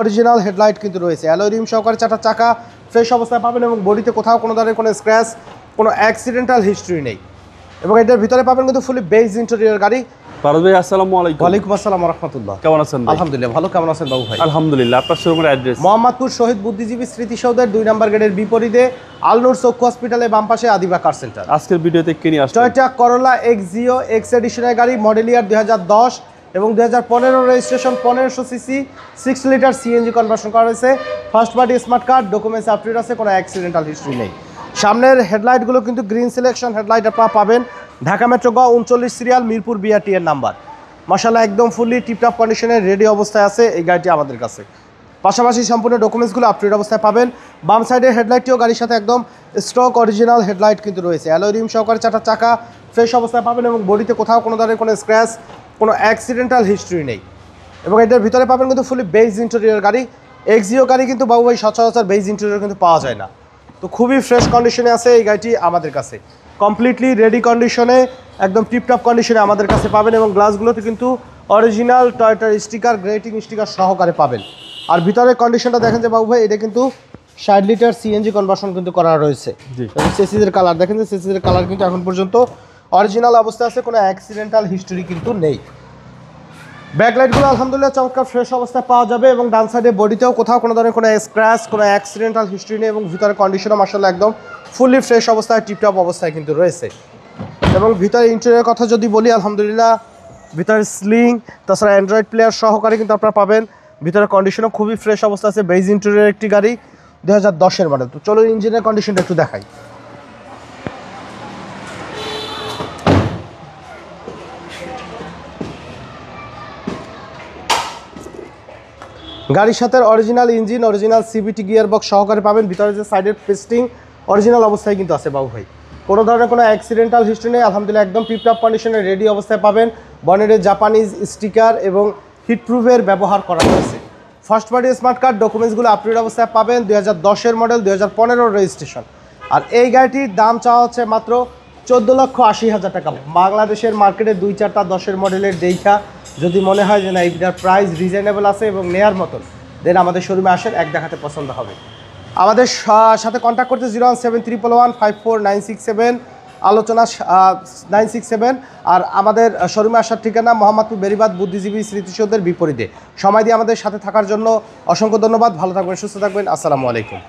Original headlight কিন্তু রয়েছে, alloy rim সহকারে 4টা চাকা ফ্রেশ অবস্থায় পাবেন এবং বডিতে কোথাও কোনো ধরনের কোনো স্ক্র্যাচ, কোনো অ্যাক্সিডেন্টাল হিস্ট্রি নেই। এবং এটার ভিতরে পাবেন কিন্তু ফুলি বেজ ইন্টেরিয়র গাড়ি। ফারুক ভাই আসসালামু আলাইকুম। ওয়ালাইকুম আসসালাম ওয়া রাহমাতুল্লাহ। কেমন আছেন ভাই? আলহামদুলিল্লাহ ভালো, কেমন আছেন বাবু ভাই? আলহামদুলিল্লাহ। আপনার শোরুমের অ্যাড্রেস? মোহাম্মদপুর শহীদ বুদ্ধিজীবী স্মৃতিসৌধের 2 নম্বর গেটের বিপরীতে আলনুর চক্ষু হসপিটালের বাম পাশে আদিবা কার সেন্টার। আজকের ভিডিওতে কি নিয়ে আসছেন? টয়োটা করোলা এক্সিও এক্স এডিশনের গাড়ি, মডেল ইয়ার 2010 এবং 2015 registration, 1500 CC, 6 litre CNG conversion করা হয়েছে। First party smart card, documents update আছে, কোনো অ্যাক্সিডেন্টাল হিস্ট্রি নেই। সামনের হেডলাইটগুলো কিন্তু গ্রিন সিলেকশন হেডলাইট আপনারা পাবেন। ঢাকা মেট্রো গ 39 সিরিয়াল, মিরপুর বিআরটি এর নাম্বার। মাশাআল্লাহ একদম ফুললি টিপটপ কন্ডিশনে রেডি অবস্থায় আছে এই গাড়িটি আমাদের কাছে। পাশাপাশি সম্পূর্ণ ডকুমেন্টসগুলো আপডেট অবস্থায় পাবেন। বাম সাইডের হেডলাইটটিও গাড়ির সাথে একদম স্টক অরিজিনাল হেডলাইট কিন্তু রয়েছে, অ্যালয় রিম সহকারে 4টা চাকা ফ্রেশ অবস্থায় পাবেন এবং বডিতে কোথাও কোনো ধরনের কোনো স্ক্র্যাচ, কোনো অ্যাক্সিডেন্টাল হিস্ট্রি নেই। এবং এটার ভিতরে পাবেন কিন্তু ফুলি বেজ ইন্টেরিয়র গাড়ি। এক্সিও গাড়ি কিন্তু বাবু ভাই সচরাচর বেজ ইন্টেরিয়র কিন্তু পাওয়া যায় না, তো খুবই ফ্রেশ কন্ডিশনে আছে এই গাড়িটি আমাদের কাছে। কমপ্লিটলি রেডি কন্ডিশনে, একদম টিপটপ কন্ডিশনে আমাদের কাছে পাবেন এবং গ্লাসগুলোতে কিন্তু অরিজিনাল টয়োটার স্টিকার, গ্রেটিং স্টিকার সহকারে পাবেন। আর ভিতরের কন্ডিশনটা দেখেন যে বাবু ভাই, এটা কিন্তু 60 লিটার সিএনজি কনভার্সন কিন্তু করা রয়েছে। সেসিসের কালার দেখেন, যে সেসিসের কালার কিন্তু এখন পর্যন্ত অরিজিনাল অবস্থায় আছে, কোনো অ্যাক্সিডেন্টাল হিস্টোরি কিন্তু নেই। ব্যাকলাইটগুলো আলহামদুলিল্লাহ চমৎকার ফ্রেশ অবস্থায় পাওয়া যাবে এবং ডান সাইডে বডিতেও কোথাও কোনো ধরনের কোনো স্ক্র্যাচ, কোনো অ্যাক্সিডেন্টাল হিস্ট্রি নেই এবং ভিতরে কন্ডিশনও মাশাআল্লাহ একদম ফুললি ফ্রেশ অবস্থায়, টিপটপ অবস্থায় কিন্তু রয়েছে। এবং ভিতরে ইন্টেরিয়র কথা যদি বলি, আলহামদুলিল্লাহ ভিতরে স্লিং, তাছাড়া অ্যান্ড্রয়েড প্লেয়ার সহকারে কিন্তু আপনারা পাবেন। ভিতরে কন্ডিশনও খুবই ফ্রেশ অবস্থা আছে, বেজ ইন্টেরিয়র একটি গাড়ি, 2010 মডেল। তো চলো ইঞ্জিনের কন্ডিশনটা একটু দেখাই। গাড়ির সাথে original engine, original CVT gear box সহকারে পাবেন। ভিতরে যে সাইডের পেস্টিং অরিজিনাল অবস্থায় কিন্তু আছে বাবু ভাই, কোনো ধরনের কোনো অ্যাক্সিডেন্টাল হিস্ট্রি নেই। আলহামদুলিল্লাহ একদম টিপটপ কন্ডিশনে রেডি অবস্থায় পাবেন। বনেটের জাপানিজ স্টিকার এবং হিটপ্রুফের ব্যবহার করা হয়েছে। ফার্স্ট পার্টি স্মার্ট কার্ড, ডকুমেন্টসগুলো আপডেট অবস্থায় পাবেন। 2010 মডেল, 2015 রেজিস্ট্রেশন। আর এই গাড়িটির দাম চাওয়া হচ্ছে মাত্র 14,80,000 টাকা। বাংলাদেশের মার্কেটে 2-4টা 10 মডেলের দেখা যদি মনে হয় যে না এইটার প্রাইস রিজনেবল আছে এবং নেয়ার মতন, দেন আমাদের শোরুমে আসেন, এক দেখাতে পছন্দ হবে। আমাদের সাথে কন্ট্যাক্ট করতে 01711541967, আলোচনা 967। আর আমাদের শোরুমে আসার ঠিকানা মোহাম্মদপুর বেরিবাদ বুদ্ধিজীবী স্মৃতিসৌধের বিপরীতে। সময় দিয়ে আমাদের সাথে থাকার জন্য অসংখ্য ধন্যবাদ। ভালো থাকবেন, সুস্থ থাকবেন, আসসালামু আলাইকুম।